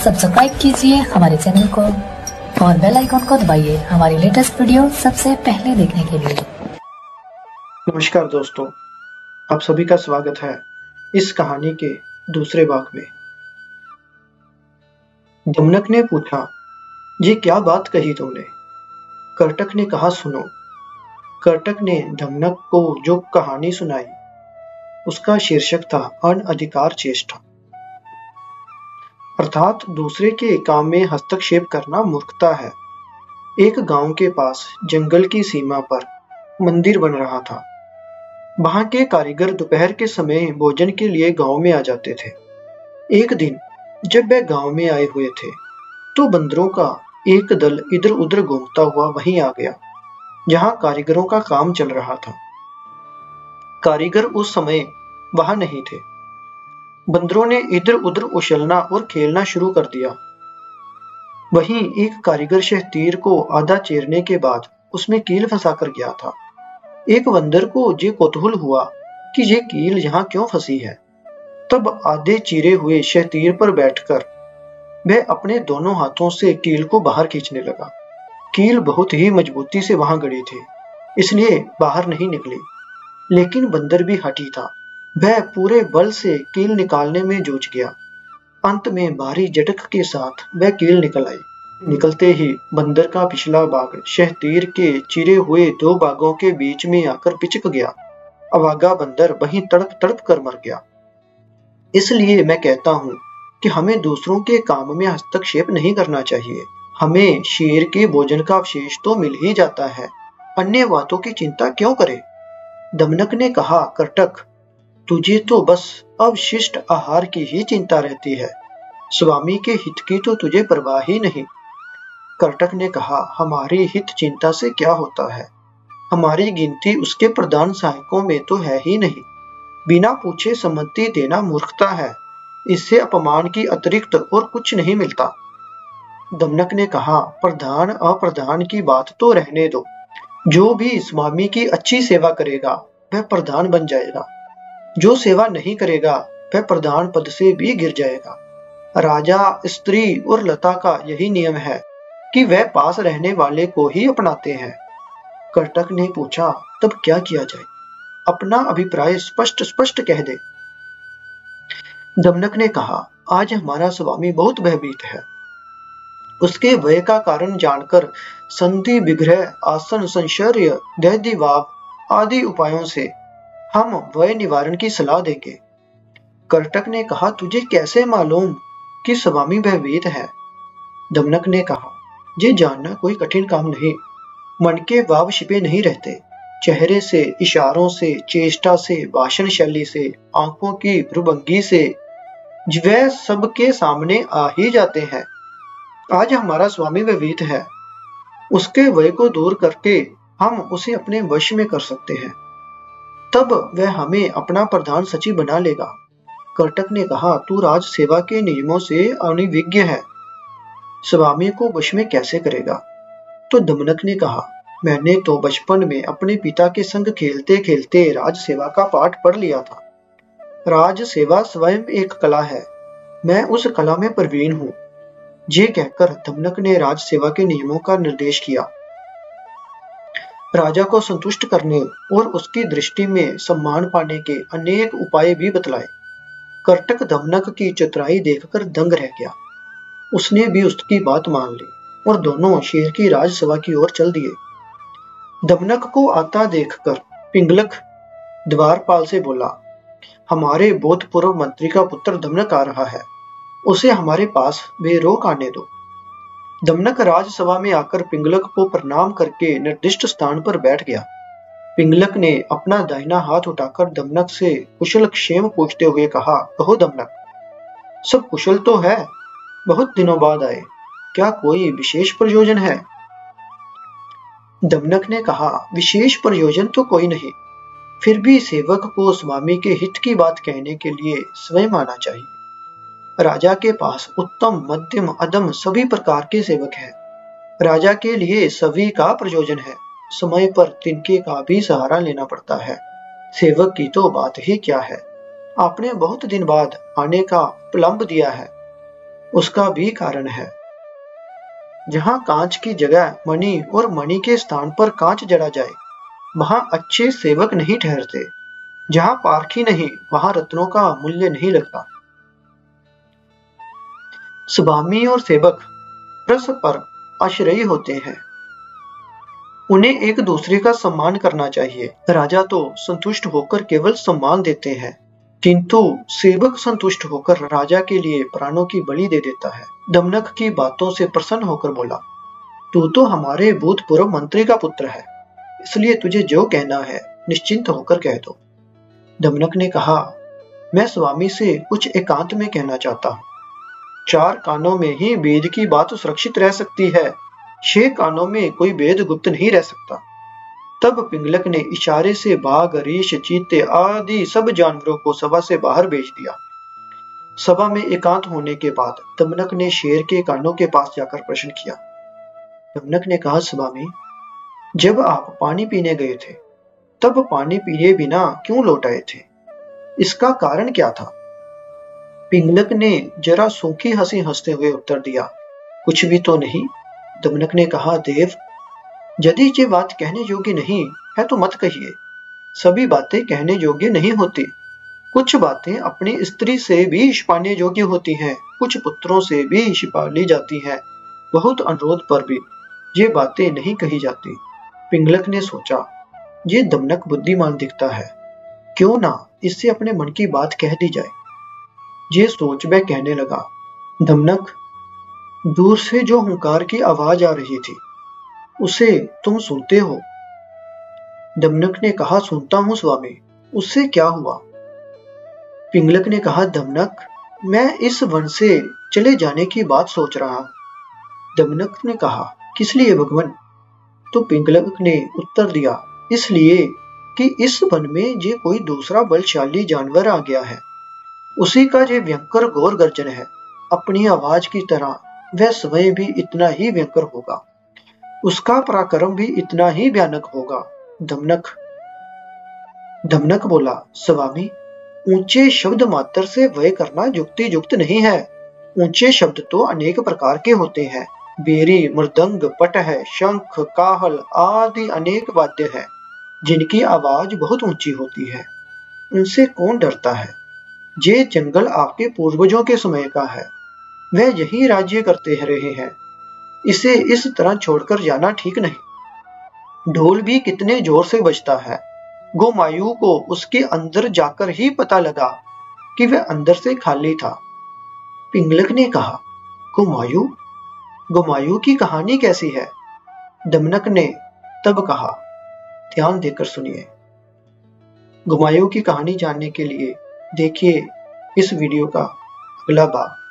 Subscribe कीजिए हमारे channel को और बेल आइकन को दबाइए हमारी लेटेस्ट वीडियो सबसे पहले देखने के लिए। नमस्कार दोस्तों, आप सभी का स्वागत है इस कहानी के दूसरे भाग में। दमनक ने पूछा, ये क्या बात कही तुमने? कर्टक ने कहा, सुनो। कर्टक ने दमनक को जो कहानी सुनाई उसका शीर्षक था अनअधिकार चेष्टा, अर्थात दूसरे के काम में हस्तक्षेप करना मूर्खता है। एक गांव के पास जंगल की सीमा पर मंदिर बन रहा था। वहां के कारीगर दोपहर के समय भोजन के लिए गांव में आ जाते थे। एक दिन जब वे गांव में आए हुए थे तो बंदरों का एक दल इधर उधर घूमता हुआ वहीं आ गया जहां कारीगरों का काम चल रहा था। कारीगर उस समय वहां नहीं थे। बंदरों ने इधर उधर उछलना और खेलना शुरू कर दिया। वहीं एक कारीगर शहतीर को आधा चीरने के बाद उसमें कील फंसाकर गया था। एक बंदर को ये कौतूहल हुआ कि ये कील यहाँ क्यों फंसी है। तब आधे चीरे हुए शहतीर पर बैठकर वह अपने दोनों हाथों से कील को बाहर खींचने लगा। कील बहुत ही मजबूती से वहां गड़ी थी, इसलिए बाहर नहीं निकली। लेकिन बंदर भी हठी था। वह पूरे बल से कील निकालने में जूझ गया। अंत में भारी झटक के साथ वह कील निकल आई। निकलते ही बंदर का पिछला भाग शहतीर के चिरे हुए दो भागों के बीच में आकर पिचक गया। अभागा बंदर वहीं तड़प तड़प कर मर गया। इसलिए मैं कहता हूँ कि हमें दूसरों के काम में हस्तक्षेप नहीं करना चाहिए। हमें शेर के भोजन का अवशेष तो मिल ही जाता है, अन्य बातों की चिंता क्यों करें? दमनक ने कहा, कर्टक, तुझे तो बस अवशिष्ट आहार की ही चिंता रहती है, स्वामी के हित की तो तुझे परवाह ही नहीं। कर्टक ने कहा, हमारी हित चिंता से क्या होता है? हमारी गिनती उसके प्रधान सहायकों में तो है ही नहीं। बिना पूछे सम्मति देना मूर्खता है, इससे अपमान की अतिरिक्त और कुछ नहीं मिलता। दमनक ने कहा, प्रधान अप्रधान की बात तो रहने दो। जो भी स्वामी की अच्छी सेवा करेगा वह प्रधान बन जाएगा, जो सेवा नहीं करेगा वह प्रधान पद से भी गिर जाएगा। राजा, स्त्री और लता का यही नियम है कि वह पास रहने वाले को ही अपनाते हैं। कर्टक ने पूछा, तब क्या किया जाए? अपना अभिप्राय स्पष्ट स्पष्ट कह दे। दमनक ने कहा, आज हमारा स्वामी बहुत भयभीत है। उसके भय का कारण जानकर संधि, विग्रह, आसन, संशर्य, दैदिभाव आदि उपायों से हम भय निवारण की सलाह देंगे। कर्टक ने कहा, तुझे कैसे मालूम कि स्वामी भयभीत है? दमनक ने कहा, ये जानना कोई कठिन काम नहीं। मन के भाव छिपे नहीं रहते। चेहरे से, इशारों से, चेष्टा से, भाषण शैली से, आंखों की भ्रुभंगी से वह सबके सामने आ ही जाते हैं। आज हमारा स्वामी भयभीत है। उसके भय को दूर करके हम उसे अपने वश में कर सकते हैं। तब वह हमें अपना प्रधान सचिव बना लेगा। कर्टक ने कहा, तू राज सेवा के नियमों से अनभिज्ञ है, स्वामी को वश में कैसे करेगा? तो दमनक ने कहा, मैंने तो बचपन में अपने पिता के संग खेलते खेलते राज सेवा का पाठ पढ़ लिया था। राज सेवा स्वयं एक कला है, मैं उस कला में प्रवीण हूँ। ये कहकर दमनक ने राज सेवा के नियमों का निर्देश किया। राजा को संतुष्ट करने और उसकी दृष्टि में सम्मान पाने के अनेक उपाय भी बतलाए। कर्टक दमनक की चतुराई देखकर दंग रह गया। उसने भी उसकी बात मान ली और दोनों शेर की राजसभा की ओर चल दिए। दमनक को आता देखकर पिंगलक द्वारपाल से बोला, हमारे भूतपूर्व मंत्री का पुत्र दमनक आ रहा है, उसे हमारे पास बेरोक आने दो। दमनक राजसभा में आकर पिंगलक को प्रणाम करके निर्दिष्ट स्थान पर बैठ गया। पिंगलक ने अपना दाहिना हाथ उठाकर दमनक से कुशल क्षेम पूछते हुए कहा, कहो दमनक, सब कुशल तो है? बहुत दिनों बाद आए, क्या कोई विशेष प्रयोजन है? दमनक ने कहा, विशेष प्रयोजन तो कोई नहीं, फिर भी सेवक को स्वामी के हित की बात कहने के लिए स्वयं आना चाहिए। राजा के पास उत्तम, मध्यम, अधम सभी प्रकार के सेवक हैं। राजा के लिए सभी का प्रयोजन है। समय पर तिनके का भी सहारा लेना पड़ता है। सेवक की तो बात ही क्या है। आपने बहुत दिन बाद आने का विलंब दिया है। उसका भी कारण है। जहाँ कांच की जगह मणि और मणि के स्थान पर कांच जड़ा जाए, वहां अच्छे सेवक नहीं ठहरते। जहाँ पारखी नहीं, वहां रत्नों का मूल्य नहीं लगता। स्वामी और सेवक परस्पर आश्रयी होते हैं। उन्हें एक दूसरे का सम्मान करना चाहिए। राजा तो संतुष्ट होकर केवल सम्मान देते हैं, किंतु सेवक संतुष्ट होकर राजा के लिए प्राणों की बलि दे देता है। दमनक की बातों से प्रसन्न होकर बोला, तू तो हमारे भूतपूर्व मंत्री का पुत्र है, इसलिए तुझे जो कहना है निश्चिंत होकर कह दो। दमनक ने कहा, मैं स्वामी से कुछ एकांत में कहना चाहता हूँ। 4 कानों में ही वेद की बात सुरक्षित रह सकती है, 6 कानों में कोई वेद गुप्त नहीं रह सकता। तब पिंगलक ने इशारे से बाघ, रीछ, चीते आदि सब जानवरों को सभा से बाहर भेज दिया। सभा में एकांत होने के बाद दमनक ने शेर के कानों के पास जाकर प्रश्न किया। दमनक ने कहा, स्वामी, जब आप पानी पीने गए थे, तब पानी पिए बिना क्यों लौट आए थे? इसका कारण क्या था? पिंगलक ने जरा सूखी हंसी हंसते हुए उत्तर दिया, कुछ भी तो नहीं। दमनक ने कहा, देव, यदि ये बात कहने योग्य नहीं है तो मत कहिए। सभी बातें कहने योग्य नहीं होती। कुछ बातें अपनी स्त्री से भी छिपाने योग्य होती हैं, कुछ पुत्रों से भी छिपा ली जाती हैं। बहुत अनुरोध पर भी ये बातें नहीं कही जाती। पिंगलक ने सोचा, ये दमनक बुद्धिमान दिखता है, क्यों ना इससे अपने मन की बात कह दी जाए। ये सोच वह कहने लगा, दमनक, दूर से जो हुंकार की आवाज आ रही थी, उसे तुम सुनते हो? दमनक ने कहा, सुनता हूं स्वामी, उससे क्या हुआ? पिंगलक ने कहा, दमनक, मैं इस वन से चले जाने की बात सोच रहा हूं। दमनक ने कहा, किस लिए भगवान? तो पिंगलक ने उत्तर दिया, इसलिए कि इस वन में ये कोई दूसरा बलशाली जानवर आ गया है। उसी का ये भयंकर घोर गर्जन है। अपनी आवाज की तरह वह स्वयं भी इतना ही भयंकर होगा, उसका पराक्रम भी इतना ही भयानक होगा। दमनक बोला, स्वामी, ऊंचे शब्द मात्र से वह करना युक्ति युक्त नहीं है। ऊंचे शब्द तो अनेक प्रकार के होते हैं। बेरी, मृदंग, पटह, शंख, काहल आदि अनेक वाद्य है, जिनकी आवाज बहुत ऊंची होती है। उनसे कौन डरता है? ये जंगल आपके पूर्वजों के समय का है, वह यही राज्य करते रहे हैं। इसे इस तरह छोड़कर जाना ठीक नहीं। ढोल भी कितने जोर से बजता है। गोमायु को उसके अंदर जाकर ही पता लगा कि वह अंदर से खाली था। पिंगलक ने कहा, गोमायु? गोमायु की कहानी कैसी है? दमनक ने तब कहा, ध्यान देकर सुनिए। गोमायु की कहानी जानने के लिए देखिए इस वीडियो का अगला भाग।